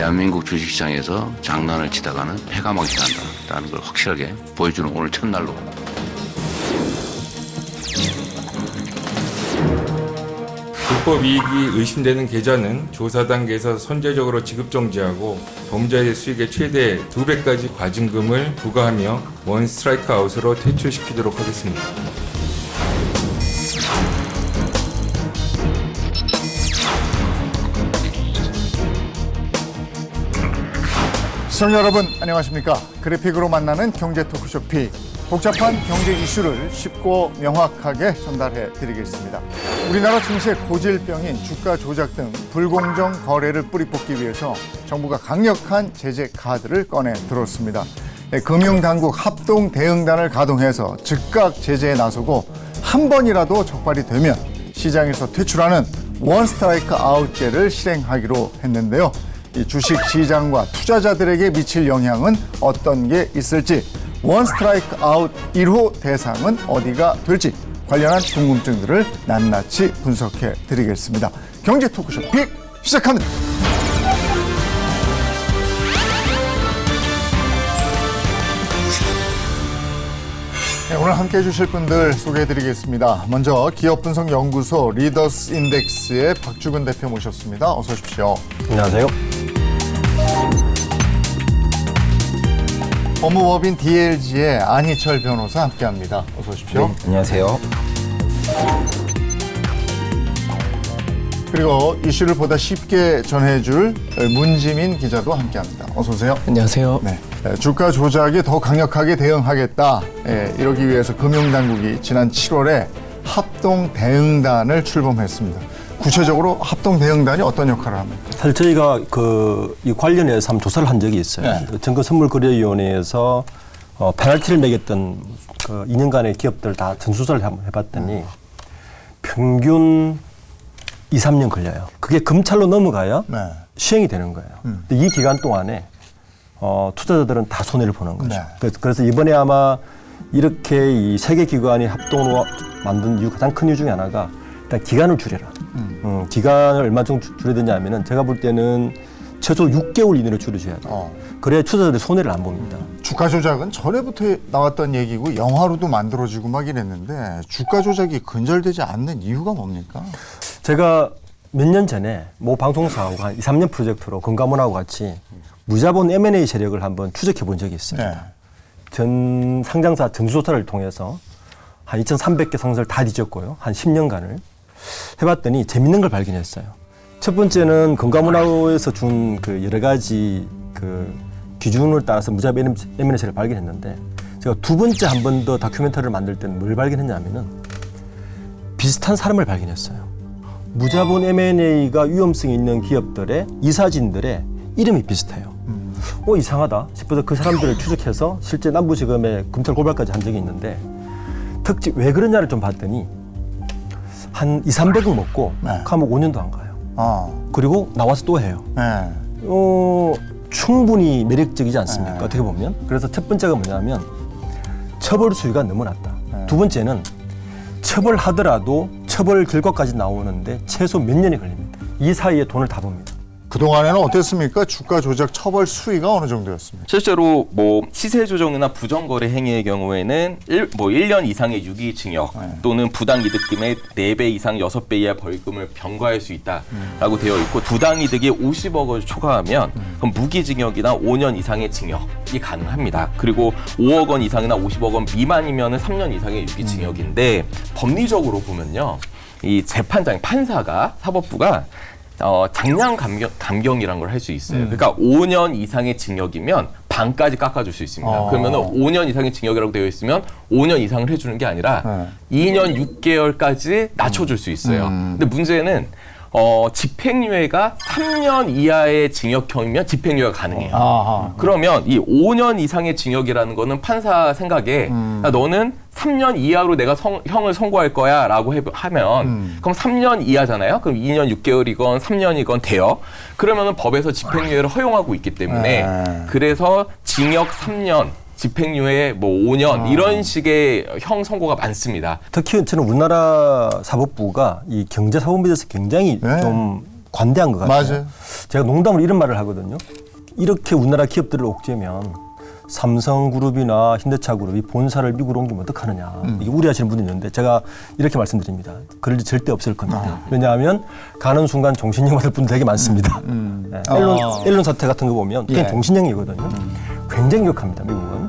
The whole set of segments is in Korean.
대한민국 주식시장에서 장난을 치다가는 패가망이 난다라는 걸 확실하게 보여주는 오늘 첫날로. 불법 이익이 의심되는 계좌는 조사 단계에서 선제적으로 지급 정지하고 범죄의 수익의 최대 2배까지 과징금을 부과하며 원 스트라이크 아웃으로 퇴출시키도록 하겠습니다. 시청자 여러분 안녕하십니까. 그래픽으로 만나는 경제 토크쇼 픽. 복잡한 경제 이슈를 쉽고 명확하게 전달해 드리겠습니다. 우리나라 증시의 고질병인 주가 조작 등 불공정 거래를 뿌리 뽑기 위해서 정부가 강력한 제재 카드를 꺼내 들었습니다. 금융당국 합동 대응단을 가동해서 즉각 제재에 나서고 한 번이라도 적발이 되면 시장에서 퇴출하는 원 스트라이크 아웃제를 실행하기로 했는데요. 이 주식 시장과 투자자들에게 미칠 영향은 어떤 게 있을지, 원 스트라이크 아웃 1호 대상은 어디가 될지 관련한 궁금증들을 낱낱이 분석해 드리겠습니다. 경제 토크쇼 픽 시작합니다. 네, 오늘 함께해 주실 분들 소개해 드리겠습니다. 먼저 기업분석연구소 리더스 인덱스의 박주근 대표 모셨습니다. 어서 오십시오. 안녕하세요. 법무법인 DLG의 안희철 변호사 함께합니다. 어서 오십시오. 네, 안녕하세요. 그리고 이슈를 보다 쉽게 전해줄 문지민 기자도 함께합니다. 어서 오세요. 안녕하세요. 네, 주가 조작에 더 강력하게 대응하겠다. 이러기 위해서 금융당국이 지난 7월에 합동 대응단을 출범했습니다. 구체적으로 합동 대응단이 어떤 역할을 합니까? 사실 저희가 이 관련해서 한번 조사를 한 적이 있어요. 네. 증거선물거래위원회에서 페널티를 매겼던 그 2년간의 기업들 다 전수조사를 한번 해봤더니 평균 2, 3년 걸려요. 그게 검찰로 넘어가야 네. 시행이 되는 거예요. 근데 이 기간 동안에 투자자들은 다 손해를 보는 거죠. 네. 그래서 이번에 아마 이렇게 이 세 개 기관이 합동으로 만든 이유, 가장 큰 이유 중에 하나가 일단 기간을 줄여라. 기간을 얼마 정도 줄여야 되냐 하면은 제가 볼 때는 최소 6개월 이내로 줄여줘야 돼요. 그래야 투자자들이 손해를 안 봅니다. 주가 조작은 전에부터 나왔던 얘기고 영화로도 만들어지고 막 이랬는데 주가 조작이 근절되지 않는 이유가 뭡니까? 제가 몇 년 전에 모 방송사하고 한 2, 3년 프로젝트로 건강문하고 같이 무자본 M&A 세력을 한번 추적해 본 적이 있어요. 네. 전 상장사 전수조사를 통해서 한 2,300개 상사를 다 뒤졌고요. 한 10년간을 해봤더니 재밌는 걸 발견했어요. 첫 번째는 건강문화에서 준 그 여러 가지 그 기준을 따라서 무자본 M&A 세력을 발견했는데, 제가 두 번째 한 번 더 다큐멘터리를 만들 때는 뭘 발견했냐면은 비슷한 사람을 발견했어요. 무자본 M&A가 위험성이 있는 기업들의 이사진들의 이름이 비슷해요. 이상하다 싶어서 그 사람들을 추적해서 실제 남부지검에 검찰 고발까지 한 적이 있는데, 특집 왜 그러냐를 좀 봤더니 한 2, 300억 먹고 감옥 5년도 안 가요. 그리고 나와서 또 해요. 네. 충분히 매력적이지 않습니까? 어떻게 보면. 그래서 첫 번째가 뭐냐면 처벌 수위가 너무 낮다. 두 번째는 처벌하더라도 처벌 결과까지 나오는데 최소 몇 년이 걸립니다. 이 사이에 돈을 다 봅니다. 그동안에는 어땠습니까? 주가 조작 처벌 수위가 어느 정도였습니까? 실제로 시세 조정이나 부정거래 행위의 경우에는 1년 이상의 유기징역 또는 부당이득금의 4배 이상 6배 이하 벌금을 병과할 수 있다라고 되어 있고, 부당이득이 50억 원을 초과하면 그럼 무기징역이나 5년 이상의 징역이 가능합니다. 그리고 5억 원 이상이나 50억 원 미만이면 3년 이상의 유기징역인데, 법리적으로 보면요, 이 재판장, 판사가, 사법부가 장량 감경이라는 걸 할 수 있어요. 그러니까 5년 이상의 징역이면 반까지 깎아줄 수 있습니다. 그러면은 5년 이상의 징역이라고 되어 있으면 5년 이상을 해주는 게 아니라 2년 6개월까지 낮춰줄 수 있어요. 근데 문제는 집행유예가 3년 이하의 징역형이면 집행유예가 가능해요. 그러면 이 5년 이상의 징역이라는 거는 판사 생각에 야, 너는 3년 이하로 내가 형을 선고할 거야 라고 하면 그럼 3년 이하잖아요. 그럼 2년 6개월이건 3년이건 돼요. 그러면은 법에서 집행유예를 허용하고 있기 때문에 그래서 징역 3년 집행유예 5년 이런 식의 형 선고가 많습니다. 특히 저는 우리나라 사법부가 이 경제사법에 대해서 굉장히 좀 관대한 것 같아요. 맞아요. 제가 농담으로 이런 말을 하거든요. 이렇게 우리나라 기업들을 옥죄면 삼성그룹이나 현대차그룹이 본사를 미국으로 옮기면 어떡하느냐. 이게 우려하시는 분이 있는데 제가 이렇게 말씀드립니다. 그럴 일 절대 없을 겁니다. 왜냐하면 가는 순간 종신형 받을 분들 되게 많습니다. 네. 앨런 사태 같은 거 보면 그냥 예. 종신형이거든요. 굉장히 격합니다, 미국은.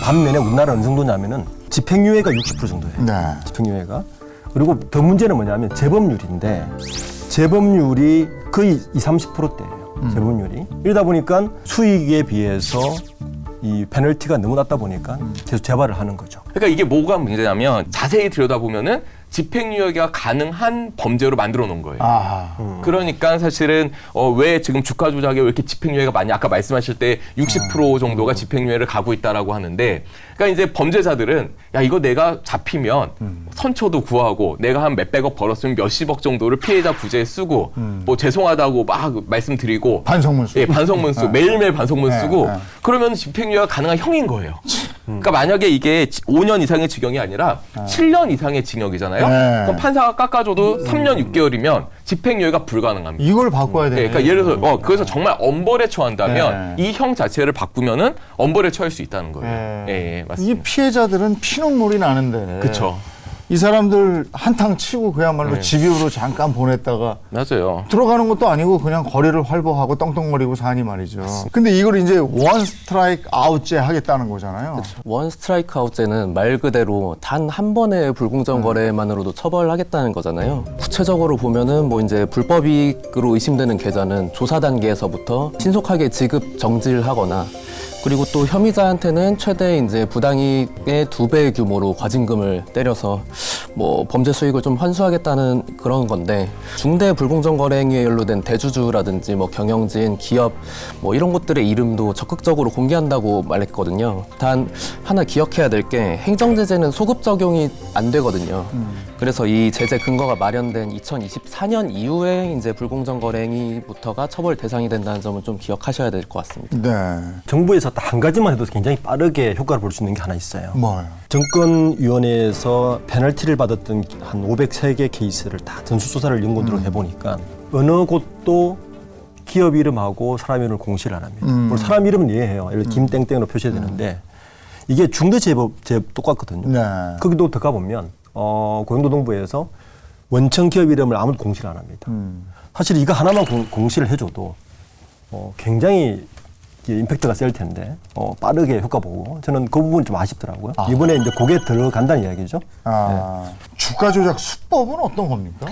반면에 우리나라는 어느 정도냐면은 집행유예가 60% 정도예요. 네. 집행유예가. 그리고 더 문제는 뭐냐면 재범률인데 재범률이 거의 30-30%대예요. 재범률이. 이러다 보니까 수익에 비해서 이 페널티가 너무 낮다 보니까 계속 재발을 하는 거죠. 그러니까 이게 뭐가 문제냐면 자세히 들여다보면은 집행유예가 가능한 범죄로 만들어 놓은 거예요. 아하. 그러니까 사실은 왜 지금 주가 조작에 왜 이렇게 집행유예가 많이 아까 말씀하실 때 60% 정도가 집행유예를 가고 있다라고 하는데 그러니까 이제 범죄자들은 야 이거 내가 잡히면 선처도 구하고 내가 한 몇백억 벌었으면 몇십억 정도를 피해자 부재에 쓰고 뭐 죄송하다고 막 말씀드리고 반성문수. 예, 반성문 매일매일 반성문 네, 쓰고 네. 그러면 집행유예가 가능한 형인 거예요. 그러니까 만약에 이게 5년 이상의 징역이 아니라 7년 이상의 징역이잖아요. 네. 그럼 판사가 깎아줘도 3년 6개월이면 집행유예가 불가능합니다. 이걸 바꿔야 되네. 예, 그러니까 예를 들어서 그래서 정말 엄벌에 처한다면 네. 이 형 자체를 바꾸면은 엄벌에 처할 수 있다는 거예요. 네. 예, 이 맞습니다. 피해자들은 피눈물이 나는데. 그렇죠. 이 사람들 한탕 치고 그야말로 네. 집으로 잠깐 보냈다가 맞아요. 들어가는 것도 아니고 그냥 거리를 활보하고 떵떵거리고 사니 말이죠. 근데 이걸 이제 원 스트라이크 아웃제 하겠다는 거잖아요. 원 스트라이크 아웃제는 말 그대로 단 한 번의 불공정 거래만으로도 처벌하겠다는 거잖아요. 구체적으로 보면은 뭐 이제 불법 이익으로 의심되는 계좌는 조사 단계에서부터 신속하게 지급 정지를 하거나 그리고 또 혐의자한테는 최대 이제 부당이익의 2배 규모로 과징금을 때려서 뭐 범죄 수익을 좀 환수하겠다는 그런 건데 중대 불공정 거래 행위에 연루된 대주주라든지 뭐 경영진, 기업 뭐 이런 것들의 이름도 적극적으로 공개한다고 말했거든요. 단 하나 기억해야 될 게 행정 제재는 소급 적용이 안 되거든요. 그래서 이 제재 근거가 마련된 2024년 이후에 이제 불공정 거래 행위부터가 처벌 대상이 된다는 점을 좀 기억하셔야 될 것 같습니다. 네. 정부에서 딱 한 가지만 해도 굉장히 빠르게 효과를 볼 수 있는 게 하나 있어요. 뭐요? 정권위원회에서 페널티를 받았던 한 503개 케이스를 다 전수조사를 연구원으로 해보니까 어느 곳도 기업 이름하고 사람 이름을 공시를 안 합니다. 물론 사람 이름은 이해해요. 예를 들어 김땡땡으로 표시해야 되는데 이게 중대재해법 똑같거든요. 네. 거기도 들어가 보면 고용노동부에서 원청 기업 이름을 아무도 공시를 안 합니다. 사실 이거 하나만 공시를 해줘도 굉장히 임팩트가 셀 텐데 빠르게 효과 보고 저는 그 부분이 좀 아쉽더라고요. 이번에 이제 그게 들어간다는 이야기죠. 주가 조작 수법은 어떤 겁니까?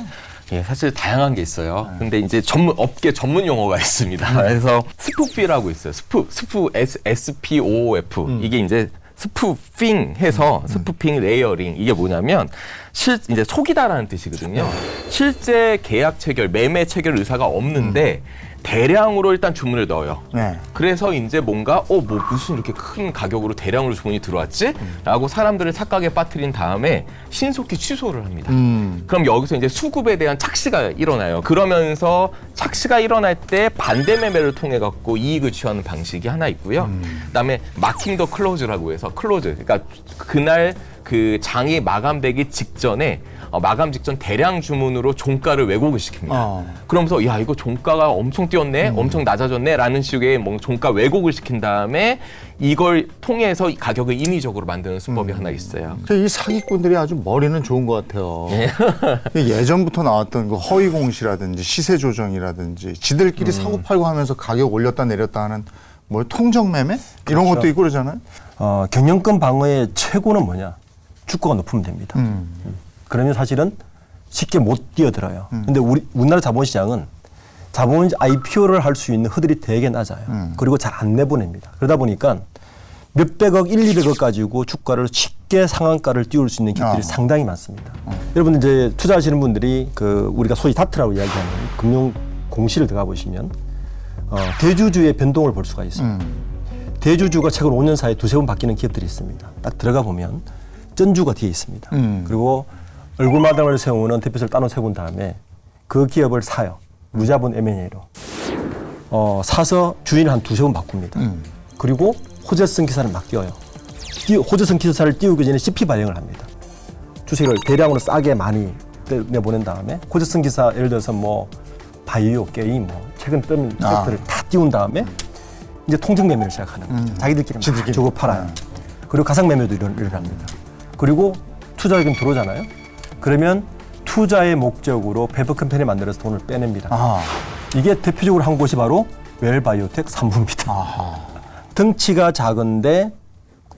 예, 사실 다양한 게 있어요. 근데 이제 업계 전문 용어가 있습니다. 그래서 스푸피라고 있어요. SPOF. 이게 이제 스푸핑 해서 스푸핑 레이어링 이게 뭐냐면 이제 속이다라는 뜻이거든요. 실제 계약 체결, 매매 체결 의사가 없는데 대량으로 일단 주문을 넣어요. 네. 그래서 이제 뭔가 뭐 무슨 이렇게 큰 가격으로 대량으로 주문이 들어왔지? 라고 사람들을 착각에 빠뜨린 다음에 신속히 취소를 합니다. 그럼 여기서 이제 수급에 대한 착시가 일어나요. 그러면서 착시가 일어날 때 반대 매매를 통해 갖고 이익을 취하는 방식이 하나 있고요. 그다음에 마킹 더 클로즈라고 해서 클로즈. 그러니까 그날 그 장이 마감되기 직전에 마감 직전 대량 주문으로 종가를 왜곡을 시킵니다. 그러면서 야 이거 종가가 엄청 뛰었네, 엄청 낮아졌네라는 식의 뭐 종가 왜곡을 시킨 다음에 이걸 통해서 가격을 인위적으로 만드는 수법이 하나 있어요. 이 사기꾼들이 아주 머리는 좋은 것 같아요. 예전부터 나왔던 그 허위 공시라든지 시세 조정이라든지 지들끼리 사고 팔고 하면서 가격 올렸다 내렸다 하는 뭐 통정 매매 이런 것도 있고 그러잖아요. 경영권 방어의 최고는 뭐냐? 주가가 높으면 됩니다. 그러면 사실은 쉽게 못 뛰어들어요. 근데 우리나라 자본시장은 IPO를 할 수 있는 허들이 되게 낮아요. 그리고 잘 안 내보냅니다. 그러다 보니까 몇백억, 200억 가지고 주가를 쉽게 상한가를 띄울 수 있는 기업들이 상당히 많습니다. 여러분 이제 투자하시는 분들이 우리가 소위 다트라고 이야기하는 금융 공시를 들어가 보시면 대주주의 변동을 볼 수가 있어요. 대주주가 최근 5년 사이에 2-3번 바뀌는 기업들이 있습니다. 딱 들어가 보면 전주가 뒤에 있습니다. 그리고 얼굴마당을 세우는 대표를 따로 세운 다음에 그 기업을 사요. 무자본 M&A로. 사서 주인을 한 2-3번 바꿉니다. 그리고 호재성 기사를 막 띄워요. 호재성 기사를 띄우기 전에 CP 발행을 합니다. 주식을 대량으로 싸게 많이 내보낸 다음에 호재성 기사 예를 들어서 뭐 바이오, 게임, 뭐 최근 뜨는 것들을 다 띄운 다음에 이제 통정 매매를 시작하는 거죠. 자기들끼리 막 주고 팔아요. 그리고 가상 매매도 일어납니다. 그리고 투자 자금 들어오잖아요. 그러면 투자의 목적으로 페이퍼 컴퍼니 만들어서 돈을 빼냅니다. 이게 대표적으로 한 곳이 바로 웰바이오텍 3부입니다. 덩치가 작은데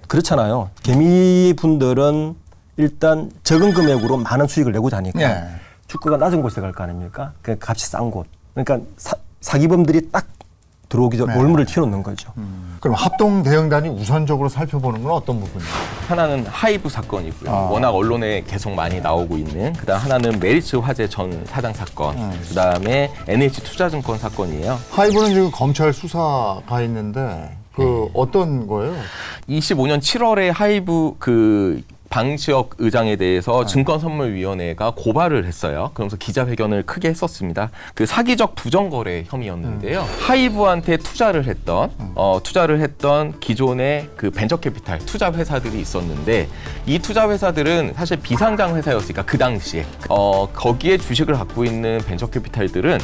그렇잖아요. 개미 분들은 일단 적은 금액으로 많은 수익을 내고자 하니까 예. 주가가 낮은 곳에 갈 거 아닙니까? 그 값이 싼 곳. 그러니까 사기범들이 딱 들어오기 전에 올물을 튀어놓는 거죠. 그럼 합동 대응단이 우선적으로 살펴보는 건 어떤 부분이에요? 하나는 하이브 사건이고요. 워낙 언론에 계속 많이 나오고 있는. 그다음 하나는 메리츠 화재 전 사장 사건. 그다음에 NH 투자증권 사건이에요. 하이브는 지금 검찰 수사가 있는데 어떤 거예요? 25년 7월에 하이브 방시혁 의장에 대해서 증권선물위원회가 고발을 했어요. 그러면서 기자회견을 크게 했었습니다. 그 사기적 부정거래 혐의였는데요. 하이브한테 투자를 했던 기존의 그 벤처캐피탈 투자 회사들이 있었는데 이 투자 회사들은 사실 비상장 회사였으니까 그 당시에 거기에 주식을 갖고 있는 벤처캐피탈들은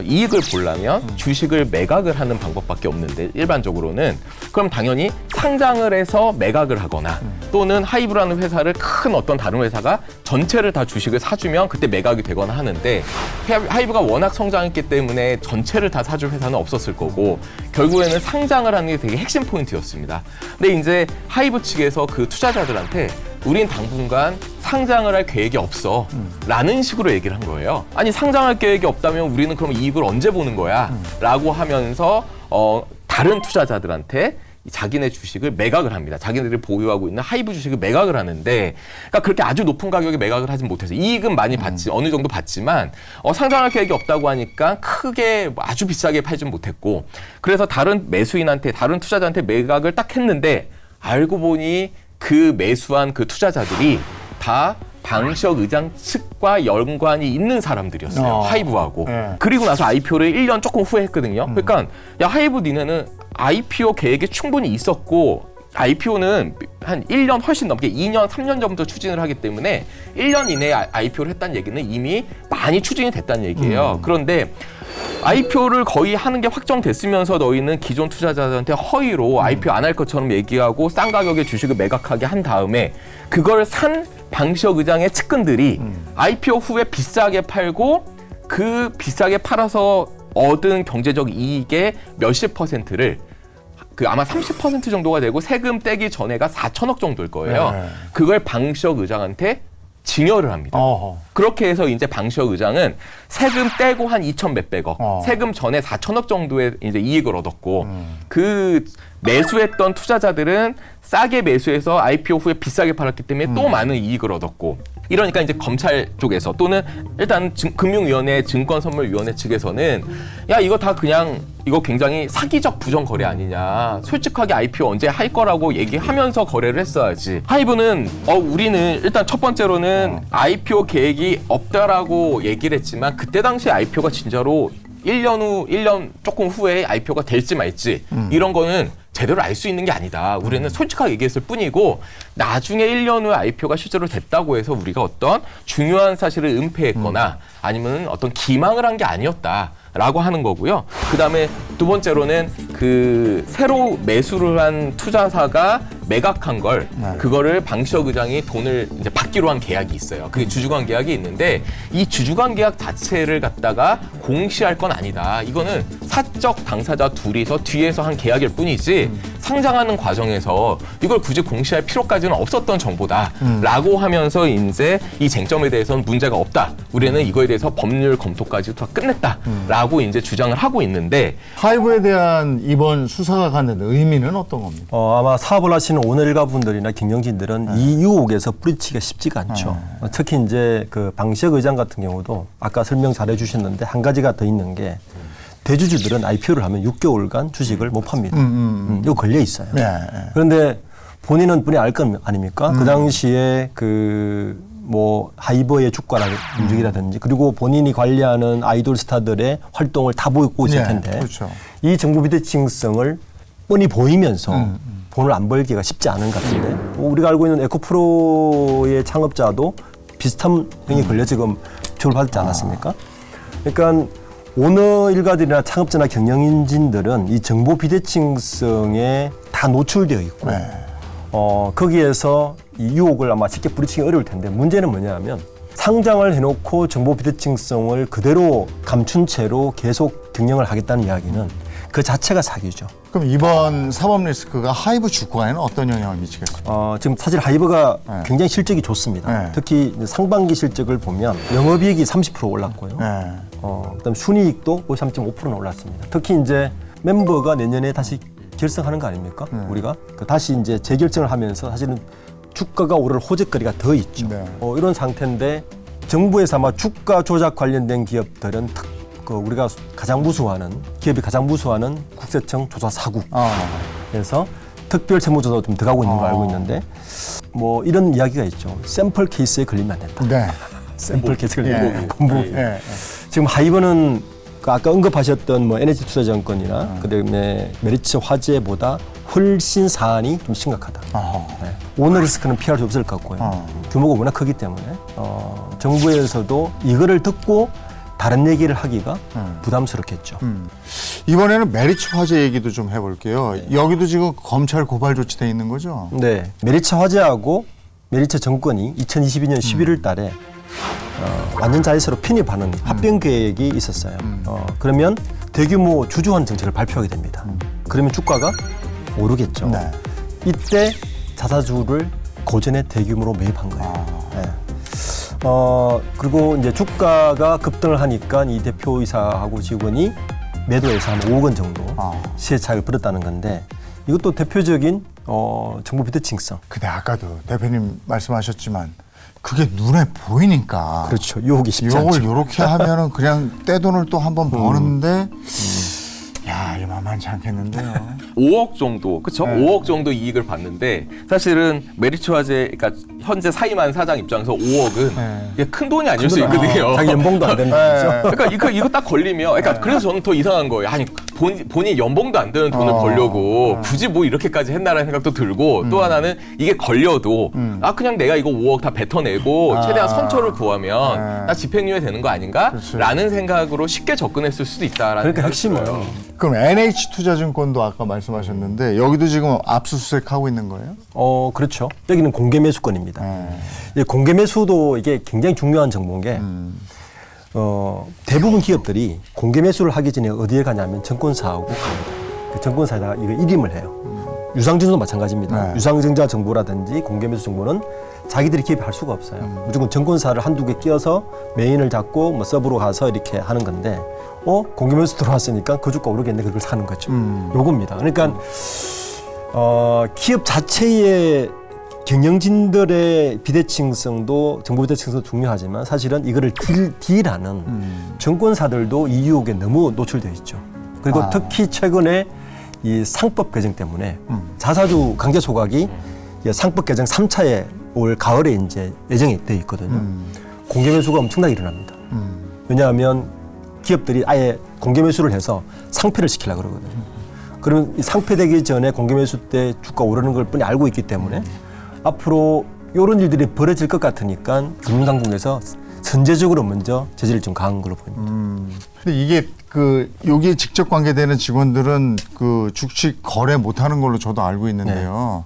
이익을 보려면 주식을 매각을 하는 방법밖에 없는데 일반적으로는 그럼 당연히 상장을 해서 매각을 하거나 또는 하이브라는 회사를 큰 어떤 다른 회사가 전체를 다 주식을 사주면 그때 매각이 되거나 하는데 하이브가 워낙 성장했기 때문에 전체를 다 사줄 회사는 없었을 거고 결국에는 상장을 하는 게 되게 핵심 포인트였습니다. 근데 이제 하이브 측에서 그 투자자들한테 우린 당분간 상장을 할 계획이 없어 라는 식으로 얘기를 한 거예요. 아니 상장할 계획이 없다면 우리는 그럼 이익을 언제 보는 거야? 라고 하면서 다른 투자자들한테 자기네 주식을 매각을 합니다. 자기네들이 보유하고 있는 하이브 주식을 매각을 하는데 그러니까 그렇게 아주 높은 가격에 매각을 하진 못해서 이익은 많이 받지 어느 정도 받지만 상장할 계획이 없다고 하니까 크게 아주 비싸게 팔진 못했고 그래서 다른 매수인한테 다른 투자자한테 매각을 딱 했는데 알고 보니 그 매수한 그 투자자들이 다 방시혁 의장 측과 연관이 있는 사람들이었어요. 하이브하고. 그리고 나서 IPO를 1년 조금 후에 했거든요. 그러니까 야 하이브 니네는 IPO 계획이 충분히 있었고 IPO는 한 1년 훨씬 넘게 2년, 3년 전부터 추진을 하기 때문에 1년 이내에 IPO를 했다는 얘기는 이미 많이 추진이 됐다는 얘기예요. 그런데 IPO를 거의 하는 게 확정됐으면서 너희는 기존 투자자들한테 허위로 IPO 안 할 것처럼 얘기하고 싼 가격에 주식을 매각하게 한 다음에 그걸 산 방시혁 의장의 측근들이 IPO 후에 비싸게 팔고 그 비싸게 팔아서 얻은 경제적 이익의 몇십 퍼센트를 아마 30% 정도가 되고 세금 떼기 전에가 4천억 정도일 거예요. 그걸 방시혁 의장한테 증여를 합니다. 그렇게 해서 이제 방시혁 의장은 세금 떼고 한 2천 몇백억, 세금 전에 4천억 정도의 이제 이익을 얻었고 그 매수했던 투자자들은 싸게 매수해서 IPO 후에 비싸게 팔았기 때문에 또 많은 이익을 얻었고 이러니까 이제 검찰 쪽에서 또는 일단 금융위원회, 증권선물위원회 측에서는 야 이거 다 그냥 이거 굉장히 사기적 부정거래 아니냐. 솔직하게 IPO 언제 할 거라고 얘기하면서 거래를 했어야지. 하이브는 우리는 일단 첫 번째로는 IPO 계획이 없다라고 얘기를 했지만 그때 당시 IPO가 진짜로 1년 조금 후에 IPO가 될지 말지 이런 거는 제대로 알 수 있는 게 아니다. 우리는 솔직하게 얘기했을 뿐이고 나중에 1년 후에 IPO가 실제로 됐다고 해서 우리가 어떤 중요한 사실을 은폐했거나 아니면 어떤 기망을 한 게 아니었다라고 하는 거고요. 그다음에 두 번째로는 그 새로 매수를 한 투자사가 매각한 걸 그거를 방시혁 의장이 돈을 이제 받기로 한 계약이 있어요. 그게 주주관 계약이 있는데 이 주주관 계약 자체를 갖다가 공시할 건 아니다. 이거는 사적 당사자 둘이서 뒤에서 한 계약일 뿐이지 상장하는 과정에서 이걸 굳이 공시할 필요까지는 없었던 정보다라고 하면서 이제 이 쟁점에 대해서는 문제가 없다. 우리는 이거에 대해서 법률 검토까지 다 끝냈다라고 이제 주장을 하고 있는데 하이브에 대한 이번 수사가 갖는 의미는 어떤 겁니까? 아마 사업을 하시는 오늘가 분들이나 경영진들은 이 유혹에서 뿌리치기가 쉽지가 않죠. 특히 이제 그 방시혁 의장 같은 경우도 아까 설명 잘 해주셨는데 한 가지가 더 있는 게 대주주들은 IPO를 하면 6개월간 주식을 못 팝니다. 이거 걸려 있어요. 그런데 본인은 분이 알 건 아닙니까? 그 당시에 하이버의 주가라 움직이라든지 그리고 본인이 관리하는 아이돌 스타들의 활동을 다 보고 있을 텐데 그렇죠. 이 정부 비대칭성을 뻔히 보이면서 돈을 안 벌기가 쉽지 않은 것 같은데 우리가 알고 있는 에코프로의 창업자도 비슷한 행위 걸려 지금 처벌받지 않았습니까? 그러니까 오너 일가들이나 창업자나 경영인진들은 이 정보 비대칭성에 다 노출되어 있고 네. 거기에서 이 유혹을 아마 쉽게 뿌리치기 어려울 텐데 문제는 뭐냐면 상장을 해놓고 정보 비대칭성을 그대로 감춘 채로 계속 경영을 하겠다는 이야기는 그 자체가 사기죠. 그럼 이번 사법 리스크가 하이브 주가에는 어떤 영향을 미치겠어요? 지금 사실 하이브가 네. 굉장히 실적이 좋습니다. 네. 특히 이제 상반기 실적을 보면 영업이익이 30% 올랐고요. 네. 그다음 순이익도 53.5%나 올랐습니다. 특히 이제 멤버가 내년에 다시 결성하는 거 아닙니까? 우리가 다시 이제 재결정을 하면서 사실은 주가가 오를 호재거리가 더 있죠. 네. 이런 상태인데 정부에서 아마 주가 조작 관련된 기업들은 우리가 가장 무서워하는 기업이 가장 무서워하는 국세청 조사 사국. 그래서 특별 세무조사도 좀 들어가고 있는 거 알고 있는데 뭐 이런 이야기가 있죠. 샘플 케이스에 걸리면 안 된다. 네. 샘플 케이스에 예. 걸리면 본부. 예. 지금 하이브는 그 아까 언급하셨던 뭐 NH투자증권이나 그다음에 메리츠 화재보다 훨씬 사안이 좀 심각하다. 네. 오너 리스크는 피할 수 없을 것 같고요. 규모가 워낙 크기 때문에 정부에서도 이거를 듣고 다른 얘기를 하기가 부담스럽겠죠. 이번에는 메리츠 화재 얘기도 좀 해볼게요. 여기도 지금 검찰 고발 조치돼 있는 거죠? 네, 메리츠 화재하고 메리츠 정권이 2022년 11월 달에 완전 자회사로 편입하는 합병 계획이 있었어요. 그러면 대규모 주주환 정책을 발표하게 됩니다. 그러면 주가가 오르겠죠. 네. 이때 자사주를 고전에 대규모로 매입한 거예요. 네. 그리고 이제 주가가 급등을 하니까 이 대표이사하고 직원이 매도해서 한 5억 원 정도 시세 차익을 벌었다는 건데 이것도 대표적인 정보 비대칭성. 근데 아까도 대표님 말씀하셨지만 그게 눈에 보이니까. 그렇죠. 유혹이 쉽지 이걸 않죠. 이렇게 하면은 그냥 떼돈을 또 한번 버는데, 야, 이거 만만치 않겠는데요. 5억 정도, 그렇죠? 네. 5억 정도 이익을 봤는데 사실은 메리츠 화재, 그러니까 현재 사임한 사장 입장에서 5억은 네. 이게 큰 돈이 아닐 수 있거든요. 자기 연봉도 안 된다. 네. 그러니까 이거 딱 걸리면, 그러니까 그래서 저는 더 이상한 거예요. 아니 본인 연봉도 안 되는 돈을 벌려고 굳이 뭐 이렇게까지 했나라는 생각도 들고 또 하나는 이게 걸려도 그냥 내가 이거 5억 다 뱉어내고 최대한 선처를 구하면 나 집행유예 되는 거 아닌가?라는 생각으로 쉽게 접근했을 수도 있다라는. 그러니까 핵심은 그럼 NH투자증권도 아까 말씀하셨는데 여기도 지금 압수수색하고 있는 거예요? 그렇죠. 여기는 공개 매수권입니다. 이 공개 매수도 이게 굉장히 중요한 정보인 게 대부분 기업들이 공개 매수를 하기 전에 어디에 가냐면 정권사하고 갑니다. 그 정권사에다가 이거 일임을 해요. 유상증자도 마찬가지입니다. 네. 유상증자 정보라든지 공개 매수 정보는 자기들이 기업이 할 수가 없어요. 무조건 정권사를 한두 개 끼워서 메인을 잡고 뭐 서브로 가서 이렇게 하는 건데 공개 매수 들어왔으니까 그 주가 오르겠네 그걸 사는 거죠. 요겁니다. 그러니까 기업 자체의 경영진들의 비대칭성도 정보 비대칭성도 중요하지만 사실은 이거를 딜하는 정권사들도 이 유혹에 너무 노출되어 있죠. 그리고 특히 최근에 이 상법 개정 때문에 자사주 강제 소각이 상법 개정 3차에 올 가을에 이제 예정이 되어 있거든요. 공개 매수가 엄청나게 일어납니다. 왜냐하면 기업들이 아예 공개 매수를 해서 상폐를 시키려고 그러거든요. 그러면 이 상폐되기 전에 공개 매수 때 주가 오르는 걸 뻔히 알고 있기 때문에 앞으로 이런 일들이 벌어질 것 같으니까 금융당국에서 선제적으로 먼저 제재를 좀 강한 걸로 보입니다. 근데 이게 여기에 직접 관계되는 직원들은 그 주식 거래 못하는 걸로 저도 알고 있는데요.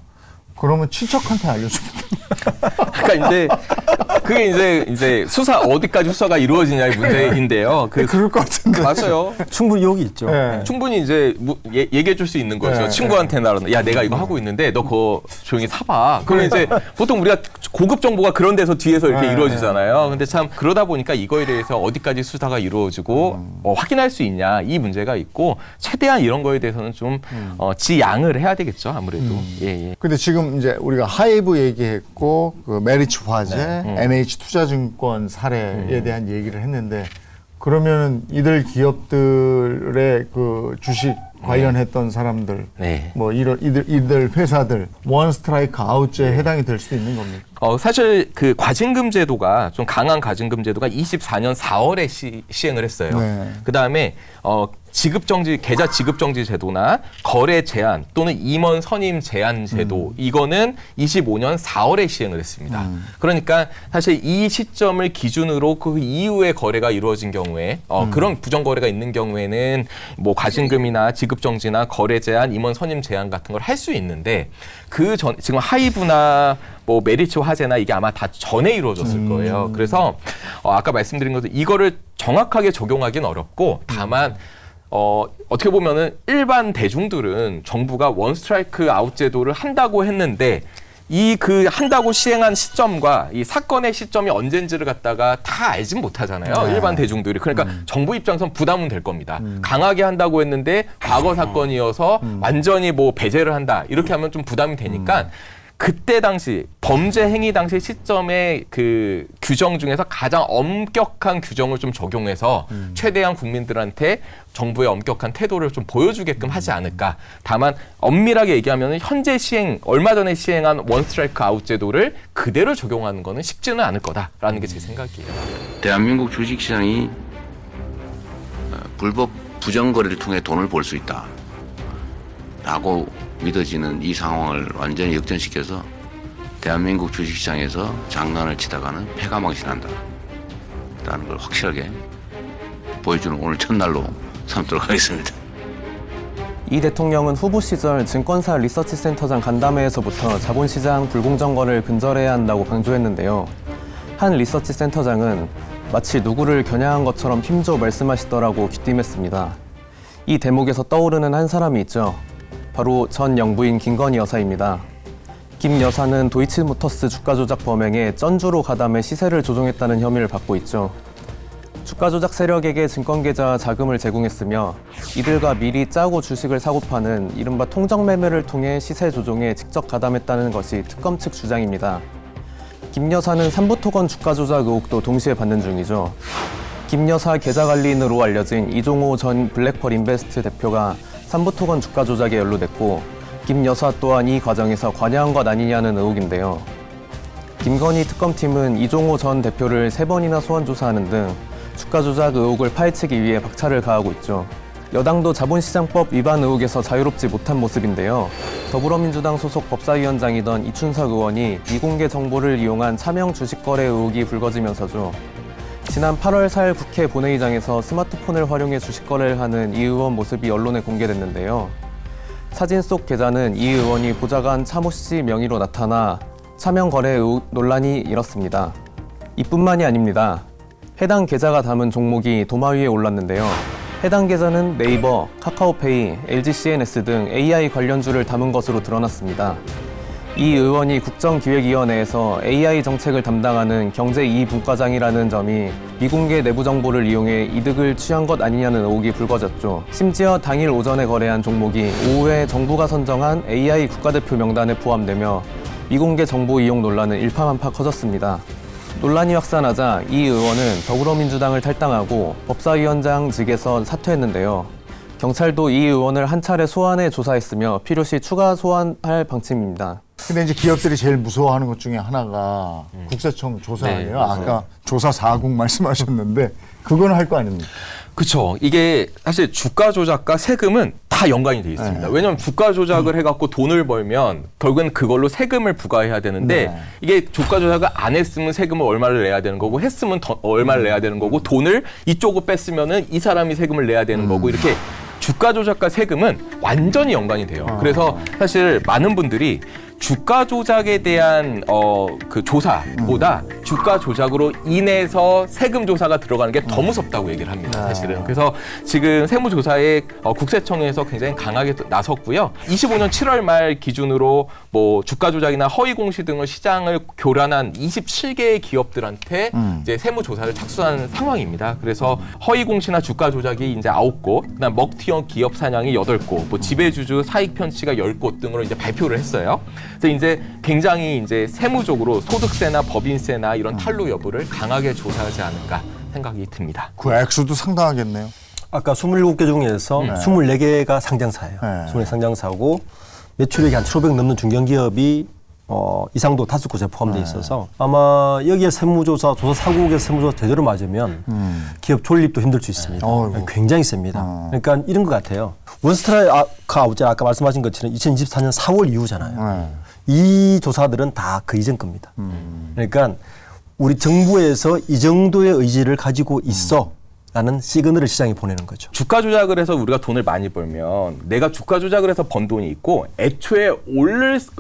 그러면 친척한테 알려주면 그러니까 그게 이제 수사 어디까지 수사가 이루어지냐의 문제인데요. 그럴 것 같은데. 맞아요. 충분히 여기 있죠. 네. 충분히 이제 얘기해 줄 수 있는 거죠. 네. 친구한테나 야 내가 이거 하고 있는데 너 그거 조용히 사봐. 그러면 이제 보통 우리가 고급 정보가 그런 데서 뒤에서 이렇게 네. 이루어지잖아요. 근데 참 그러다 보니까 이거에 대해서 어디까지 수사가 이루어지고 확인할 수 있냐 이 문제가 있고 최대한 이런 거에 대해서는 좀 지양을 해야 되겠죠. 아무래도. 예. 근데 지금 이제 우리가 하이브 얘기했고 그 메리츠 화재, NH투자증권 사례에 대한 얘기를 했는데 그러면 이들 기업들의 그 주식 관련했던 사람들, 네. 뭐 이들 회사들 원 스트라이크 아웃제에 해당이 될 수도 있는 겁니까? 사실 그 과징금 제도가 좀 강한 과징금 제도가 24년 4월에 시행을 했어요. 네. 그 다음에 지급정지 계좌 지급정지 제도나 거래 제한 또는 임원 선임 제한 제도 이거는 25년 4월에 시행을 했습니다. 그러니까 사실 이 시점을 기준으로 그 이후에 거래가 이루어진 경우에 그런 부정 거래가 있는 경우에는 뭐 과징금이나 지급정지나 거래 제한, 임원 선임 제한 같은 걸 할 수 있는데 그 전 지금 하이브나 뭐 메리츠 화재나 이게 아마 다 전에 이루어졌을 거예요. 그래서 아까 말씀드린 것처럼 이거를 정확하게 적용하기는 어렵고 다만 어떻게 보면은 일반 대중들은 정부가 원 스트라이크 아웃 제도를 한다고 했는데 이 그 한다고 시행한 시점과 이 사건의 시점이 언젠지를 갖다가 다 알진 못하잖아요. 일반 대중들이. 그러니까 정부 입장에선 부담은 될 겁니다. 강하게 한다고 했는데 과거 사건이어서 완전히 뭐 배제를 한다. 이렇게 하면 좀 부담이 되니까 그때 당시 범죄 행위 당시 시점의 그 규정 중에서 가장 엄격한 규정을 좀 적용해서 최대한 국민들한테 정부의 엄격한 태도를 좀 보여주게끔 하지 않을까. 다만 엄밀하게 얘기하면 현재 얼마 전에 시행한 원 스트라이크 아웃 제도를 그대로 적용하는 거는 쉽지는 않을 거다라는 게 제 생각이에요. 대한민국 주식시장이 불법 부정거래를 통해 돈을 벌 수 있다 라고 믿어지는 이 상황을 완전히 역전시켜서 대한민국 주식시장에서 장난을 치다가는 패가 망신한다 라는 걸 확실하게 보여주는 오늘 첫날로 삼도록 하겠습니다. 이 대통령은 후보 시절 증권사 리서치 센터장 간담회에서부터 자본시장 불공정거래를 근절해야 한다고 강조했는데요. 한 리서치 센터장은 마치 누구를 겨냥한 것처럼 힘줘 말씀하시더라고 귀띔했습니다. 이 대목에서 떠오르는 한 사람이 있죠. 바로 전 영부인 김건희 여사입니다. 김 여사는 도이치모터스 주가 조작 범행에 쩐주로 가담해 시세를 조종했다는 혐의를 받고 있죠. 주가 조작 세력에게 증권 계좌와 자금을 제공했으며 이들과 미리 짜고 주식을 사고 파는 이른바 통정 매매를 통해 시세 조종에 직접 가담했다는 것이 특검 측 주장입니다. 김 여사는 삼부토건 주가 조작 의혹도 동시에 받는 중이죠. 김 여사 계좌 관리인으로 알려진 이종호 전 블랙펄 인베스트 대표가 삼부토건 주가 조작에 연루됐고 김 여사 또한 이 과정에서 관여한 것 아니냐는 의혹인데요. 김건희 특검팀은 이종호 전 대표를 3번이나 소환 조사하는 등 주가 조작 의혹을 파헤치기 위해 박차를 가하고 있죠. 여당도 자본시장법 위반 의혹에서 자유롭지 못한 모습인데요. 더불어민주당 소속 법사위원장이던 이춘석 의원이 미공개 정보를 이용한 차명 주식거래 의혹이 불거지면서죠. 지난 8월 4일 국회 본회의장에서 스마트폰을 활용해 주식거래를 하는 이 의원 모습이 언론에 공개됐는데요. 사진 속 계좌는 이 의원이 보좌관 차모 씨 명의로 나타나 차명 거래 의혹 논란이 일었습니다. 이뿐만이 아닙니다. 해당 계좌가 담은 종목이 도마 위에 올랐는데요. 해당 계좌는 네이버, 카카오페이, LG CNS 등 AI 관련주를 담은 것으로 드러났습니다. 이 의원이 국정기획위원회에서 AI 정책을 담당하는 경제2분과장이라는 점이 미공개 내부 정보를 이용해 이득을 취한 것 아니냐는 의혹이 불거졌죠. 심지어 당일 오전에 거래한 종목이 오후에 정부가 선정한 AI 국가대표 명단에 포함되며 미공개 정보 이용 논란은 일파만파 커졌습니다. 논란이 확산하자 이 의원은 더불어민주당을 탈당하고 법사위원장직에서 사퇴했는데요. 경찰도 이 의원을 한 차례 소환해 조사했으며 필요시 추가 소환할 방침입니다. 근데 이제 기업들이 제일 무서워하는 것 중에 하나가 국세청 조사예요. 네, 아까 조사 4국 말씀하셨는데 그건 할 거 아닙니까? 그렇죠. 이게 사실 주가 조작과 세금은 다 연관이 돼 있습니다. 네. 왜냐하면 주가 조작을 해갖고 돈을 벌면 결국은 그걸로 세금을 부과해야 되는데 네. 이게 주가 조작을 안 했으면 세금을 얼마를 내야 되는 거고 했으면 얼마를 내야 되는 거고 돈을 이쪽으로 뺐으면은 이 사람이 세금을 내야 되는 거고 이렇게 주가 조작과 세금은 완전히 연관이 돼요. 그래서 사실 많은 분들이 주가 조작에 대한 그 조사보다 주가 조작으로 인해서 세금 조사가 들어가는 게 더 무섭다고 얘기를 합니다. 사실은. 그래서 지금 세무조사에 국세청에서 굉장히 강하게 나섰고요. 25년 7월 말 기준으로 뭐 주가 조작이나 허위 공시 등을 시장을 교란한 27개의 기업들한테 이제 세무조사를 착수한 상황입니다. 그래서 허위 공시나 주가 조작이 이제 9곳, 그다음 먹튀형 기업 사냥이 8곳, 뭐 지배주주 사익 편취가 10곳 등으로 이제 발표를 했어요. 그래서 이제 굉장히 이제 세무적으로 소득세나 법인세나 이런 탈루 여부를 강하게 조사하지 않을까 생각이 듭니다. 그 액수도 상당하겠네요. 아까 27개 중에서 24개가 상장사예요. 네. 24개 상장사고 매출액이 한 1,500 넘는 중견기업이 이상도 5곳에 포함되어 있어서 아마 여기에 세무조사, 조사 사국의 세무조사 제대로 맞으면 기업 존립도 힘들 수 있습니다. 어이구. 굉장히 셉니다. 그러니까 이런 것 같아요. 원스트라이크 아웃제 아까 말씀하신 것처럼 2024년 4월 이후잖아요. 이 조사들은 다 그 이전 겁니다. 그러니까 우리 정부에서 이 정도의 의지를 가지고 있어. 라는 시그널을 시장에 보내는 거죠. 주가 조작을 해서 우리가 돈을 많이 벌면 내가 주가 조작을 해서 번 돈이 있고 애초에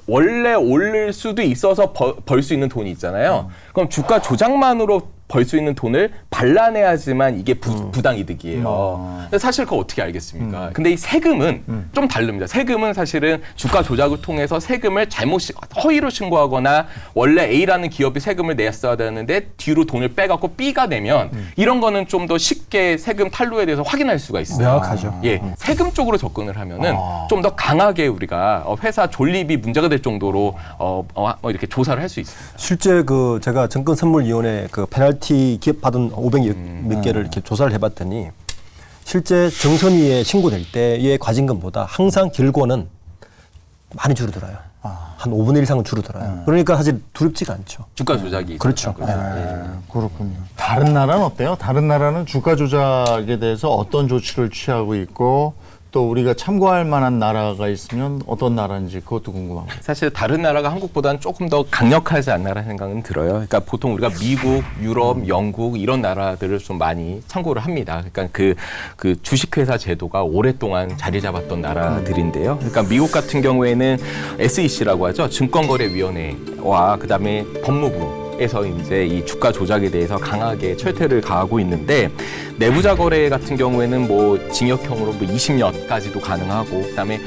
원래 오를 수도 있어서 벌 수 있는 돈이 있잖아요. 그럼 주가 조작만으로 벌 수 있는 돈을 발라내야지만 이게 부당 이득이에요. 근데 사실 그거 어떻게 알겠습니까? 근데 이 세금은 좀 다릅니다. 세금은 사실은 주가 조작을 통해서 세금을 허위로 신고하거나 원래 A라는 기업이 세금을 냈어야 되는데 뒤로 돈을 빼갖고 B가 내면 이런 거는 좀 더 쉽게 세금 탈루에 대해서 확인할 수가 있어요. 명확하죠. 예, 세금 쪽으로 접근을 하면은 좀 더 강하게 우리가 회사 존립이 문제가 될 정도로 이렇게 조사를 할 수 있습니다. 실제 그 제가 정권선물위원회 그 페널티 기업 받은 500 몇 개를 이렇게 조사를 해봤더니 실제 정선위에 신고될 때의 과징금보다 항상 결과는 많이 줄어들어요. 한 5분의 1 이상은 줄어들어요. 그러니까 사실 두렵지가 않죠. 주가 조작이 그렇죠. 그렇군요. 다른 나라는 어때요? 다른 나라는 주가 조작에 대해서 어떤 조치를 취하고 있고 또 우리가 참고할 만한 나라가 있으면 어떤 나라인지 그것도 궁금합니다. 사실 다른 나라가 한국보다는 조금 더 강력하지 않나라는 생각은 들어요. 그러니까 보통 우리가 미국, 유럽, 영국 이런 나라들을 좀 많이 참고를 합니다. 그러니까 그 주식회사 제도가 오랫동안 자리 잡았던 나라들인데요. 그러니까 미국 같은 경우에는 SEC라고 하죠. 증권거래위원회와 그다음에 법무부 에서 이제 이 주가 조작에 대해서 강하게 철퇴를 가하고 있는데 내부자 거래 같은 경우에는 뭐 징역형으로 뭐 20년까지도 가능하고 그다음에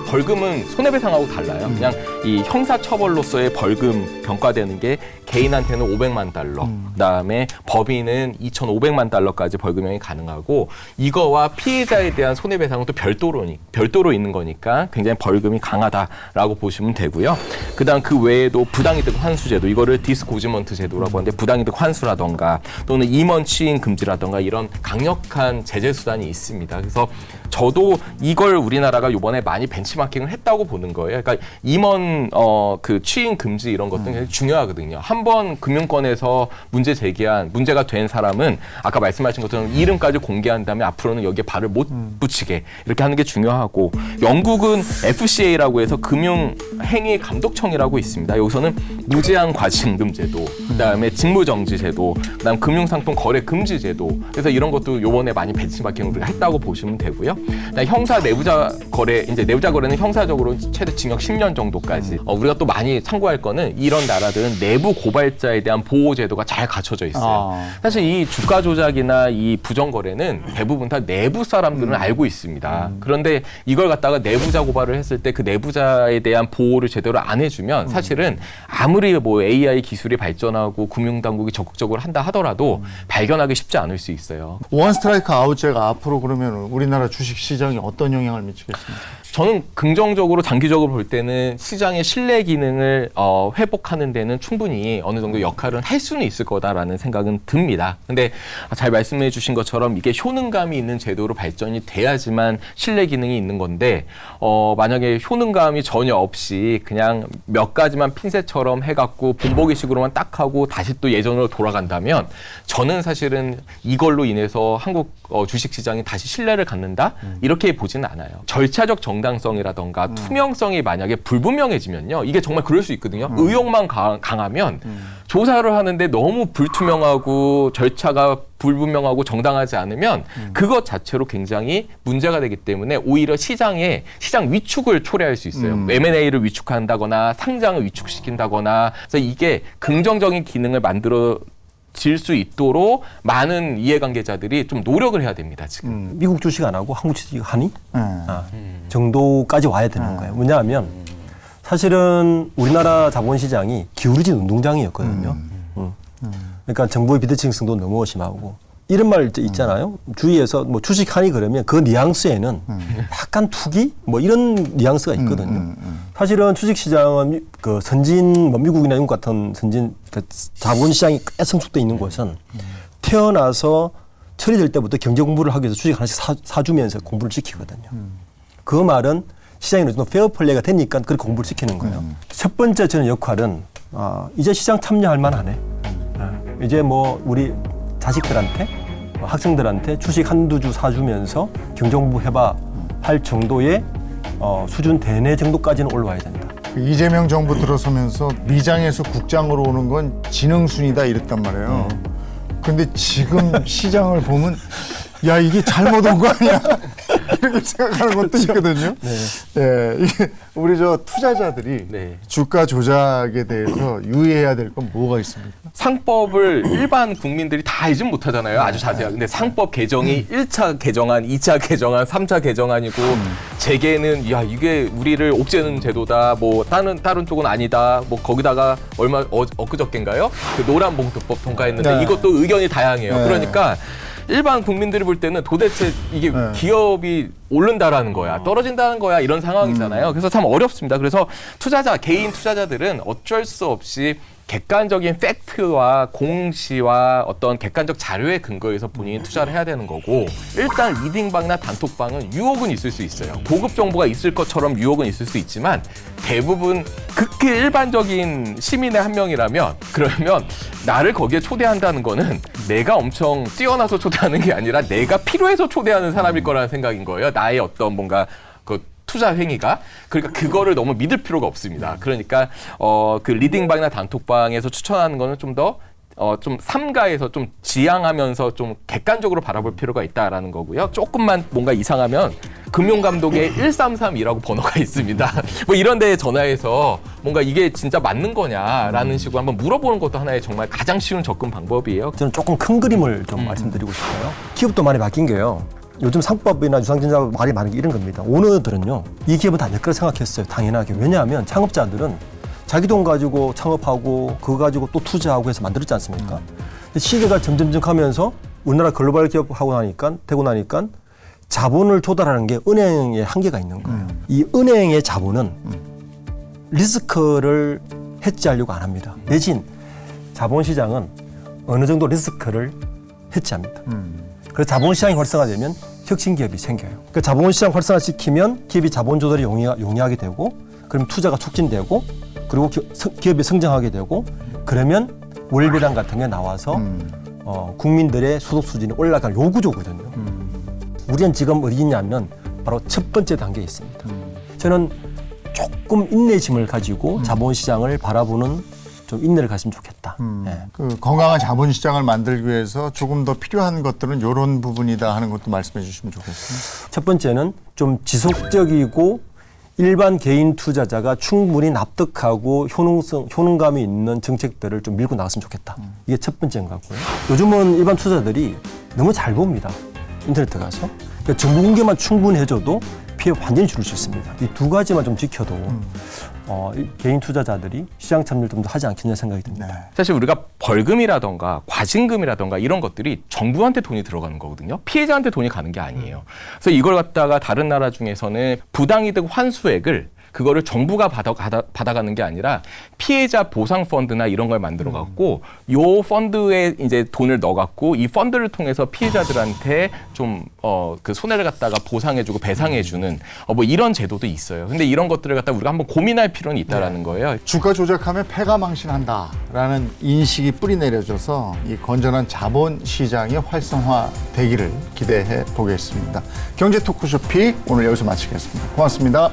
벌금은 손해배상하고 달라요. 그냥 이 형사처벌로서의 벌금 평가되는 게 개인한테는 500만 달러, 그다음에 법인은 2,500만 달러까지 벌금형이 가능하고 이거와 피해자에 대한 손해배상은 또 별도로 있는 거니까 굉장히 벌금이 강하다라고 보시면 되고요. 그다음 그 외에도 부당이득 환수제도 이거를 디스고즈먼트 제도라고 하는데 부당이득 환수라던가 또는 임원 취임 금지라던가 이런 강력한 제재 수단이 있습니다. 그래서 저도 이걸 우리나라가 이번에 많이 벤치마킹을 했다고 보는 거예요. 그러니까 임원 그 취임 금지 이런 것들은 굉장히 중요하거든요. 한번 금융권에서 문제가 된 사람은 아까 말씀하신 것처럼 이름까지 공개한 다음에 앞으로는 여기에 발을 못 붙이게 이렇게 하는 게 중요하고 영국은 FCA라고 해서 금융행위 감독청이라고 있습니다. 여기서는 무제한 과징금 제도, 그다음에 직무정지 제도, 그다음 금융상품 거래 금지 제도. 그래서 이런 것도 요번에 많이 벤치마킹을 우리가 했다고 보시면 되고요. 형사 내부자 거래, 이제 내부자 거래는 형사적으로 최대 징역 10년 정도까지. 우리가 또 많이 참고할 거는 이런 나라들은 내부 고발자에 대한 보호 제도가 잘 갖춰져 있어요. 사실 이 주가 조작이나 이 부정 거래는 대부분 다 내부 사람들은 알고 있습니다. 그런데 이걸 갖다가 내부자 고발을 했을 때 그 내부자에 대한 보호를 제대로 안 해주면 사실은 아무리 뭐 AI 기술이 발전하고 금융당국이 적극적으로 한다 하더라도 발견하기 쉽지 않을 수 있어요. 원 스트라이크 아웃제가 앞으로 그러면 우리나라 주식 시장에 어떤 영향을 미치겠습니까? 저는 긍정적으로 장기적으로 볼 때는 시장의 신뢰 기능을 회복하는 데는 충분히 어느 정도 역할은 할 수는 있을 거다라는 생각은 듭니다. 근데 잘 말씀해 주신 것처럼 이게 효능감이 있는 제도로 발전이 돼야지만 신뢰 기능이 있는 건데 만약에 효능감이 전혀 없이 그냥 몇 가지만 핀셋처럼 해갖고 본보기식으로만 딱 하고 다시 또 예전으로 돌아간다면 저는 사실은 이걸로 인해서 한국 주식시장이 다시 신뢰를 갖는다? 이렇게 보지는 않아요. 절차적 정당성이라던가 투명성이 만약에 불분명해지면요. 이게 정말 그럴 수 있거든요. 의혹만 강하면 조사를 하는데 너무 불투명하고 절차가 불분명하고 정당하지 않으면 그것 자체로 굉장히 문제가 되기 때문에 오히려 시장 위축을 초래할 수 있어요. M&A를 위축한다거나 상장을 위축시킨다거나 그래서 이게 긍정적인 기능을 질 수 있도록 많은 이해관계자들이 좀 노력을 해야 됩니다. 지금. 미국 주식 안 하고 한국 주식 하니? 정도까지 와야 되는 거예요. 왜냐하면 사실은 우리나라 자본시장이 기울어진 운동장이었거든요. 그러니까 정부의 비대칭성도 너무 심하고 이런 말 있잖아요. 주위에서 뭐 주식하니 그러면 그 뉘앙스에는 약간 투기? 뭐 이런 뉘앙스가 있거든요. 사실은 주식시장은 그 미국이나 영국 같은 그 자본시장이 꽤 성숙돼 있는 곳은 태어나서 처리될 때부터 경제 공부를 하기 위해서 주식 하나씩 사주면서 공부를 시키거든요. 그 말은 시장에 어느 정도 페어 플레이가 되니까 그렇게 공부를 시키는 거예요. 첫 번째 저는 역할은 이제 시장 참여할 만하네. 이제 뭐 우리 자식들한테 학생들한테 주식 한두 주 사주면서 경제공부 해봐 할 정도의 수준 대내 정도까지는 올라와야 된다. 이재명 정부 들어서면서 미장에서 국장으로 오는 건 지능순이다 이랬단 말이에요. 근데 지금 시장을 보면 야 이게 잘못 온 거 아니야? 이렇게 생각하는 것도 있거든요. 네, 이게 우리 저 투자자들이 네. 주가 조작에 대해서 유의해야 될 건 뭐가 있습니까? 상법을 일반 국민들이 다 알지 못하잖아요. 아주 자세하게. 근데 상법 개정이 1차 개정안, 2차 개정안, 3차 개정안이고 재계는 야 이게 우리를 옥죄는 제도다. 뭐 다른 쪽은 아니다. 뭐 거기다가 얼마 엊그저께인가요? 그 노란봉투법 통과했는데 네. 이것도 의견이 다양해요. 네. 그러니까 일반 국민들이 볼 때는 도대체 이게 기업이 오른다라는 거야, 떨어진다는 거야 이런 상황이잖아요. 그래서 참 어렵습니다. 그래서 개인 투자자들은 어쩔 수 없이 객관적인 팩트와 공시와 어떤 객관적 자료에 근거해서 본인이 투자를 해야 되는 거고 일단 리딩방이나 단톡방은 유혹은 있을 수 있어요. 고급 정보가 있을 것처럼 유혹은 있을 수 있지만 대부분 극히 일반적인 시민의 한 명이라면 그러면 나를 거기에 초대한다는 거는 내가 엄청 뛰어나서 초대하는 게 아니라 내가 필요해서 초대하는 사람일 거라는 생각인 거예요. 나의 어떤 뭔가 투자 행위가. 그러니까 그거를 너무 믿을 필요가 없습니다. 그러니까 그 리딩방이나 단톡방에서 추천하는 거는 좀 더 좀 삼가해서 좀 지양하면서 좀 객관적으로 바라볼 필요가 있다라는 거고요. 조금만 뭔가 이상하면 금융감독에 1332라고 번호가 있습니다. 뭐 이런 데에 전화해서 뭔가 이게 진짜 맞는 거냐라는 식으로 한번 물어보는 것도 하나의 정말 가장 쉬운 접근 방법이에요. 저는 조금 큰 그림을 좀 말씀드리고 싶어요. 기업도 많이 바뀐 게요. 요즘 상법이나 유상증자 말이 많은 게 이런 겁니다. 오너들은요, 이 기업은 다 내 거라 생각했어요. 당연하게. 왜냐하면 창업자들은 자기 돈 가지고 창업하고 그거 가지고 또 투자하고 해서 만들었지 않습니까? 근데 시대가 점점 가면서 우리나라 글로벌 기업하고 되고 나니까 자본을 조달하는 게 은행의 한계가 있는 거예요. 이 은행의 자본은 리스크를 해지하려고 안 합니다. 대신 자본시장은 어느 정도 리스크를 해지합니다. 그래서 자본시장이 활성화되면 혁신기업이 생겨요. 그러니까 자본시장 활성화시키면 기업이 자본 조달이 용이하게 되고 그럼 투자가 촉진되고 그리고 기업이 성장하게 되고 그러면 월배당 같은 게 나와서 국민들의 소득 수준이 올라갈 요구조거든요. 우리는 지금 어디 있냐면 바로 첫 번째 단계에 있습니다. 저는 조금 인내심을 가지고 자본시장을 바라보는 좀 인내를 가지면 좋겠다. 예. 그 건강한 자본시장을 만들기 위해서 조금 더 필요한 것들은 이런 부분이다 하는 것도 말씀해 주시면 좋겠습니다. 첫 번째는 좀 지속적이고 일반 개인 투자자가 충분히 납득하고 효능감이 있는 정책들을 좀 밀고 나갔으면 좋겠다. 이게 첫 번째인 것 같고요. 요즘은 일반 투자자들이 너무 잘 봅니다. 인터넷 들어가서. 그러니까 정보 공개만 충분히 해줘도 피해 완전히 줄일 수 있습니다. 이 두 가지만 좀 지켜도 개인 투자자들이 시장 참여를 좀 더 하지 않겠냐 생각이 듭니다. 네. 사실 우리가 벌금이라던가 과징금이라던가 이런 것들이 정부한테 돈이 들어가는 거거든요. 피해자한테 돈이 가는 게 아니에요. 그래서 이걸 갖다가 다른 나라 중에서는 부당이득 환수액을 그거를 정부가 받아가는 게 아니라 피해자 보상 펀드나 이런 걸 만들어 갖고 요 펀드에 이제 돈을 넣어 갖고 이 펀드를 통해서 피해자들한테 좀 그 손해를 갖다가 보상해주고 배상해주는 뭐 이런 제도도 있어요. 근데 이런 것들을 갖다 우리가 한번 고민할 필요는 있다라는 거예요. 주가 조작하면 패가 망신한다라는 인식이 뿌리 내려져서 이 건전한 자본시장이 활성화되기를 기대해 보겠습니다. 경제 토크쇼 픽 오늘 여기서 마치겠습니다. 고맙습니다.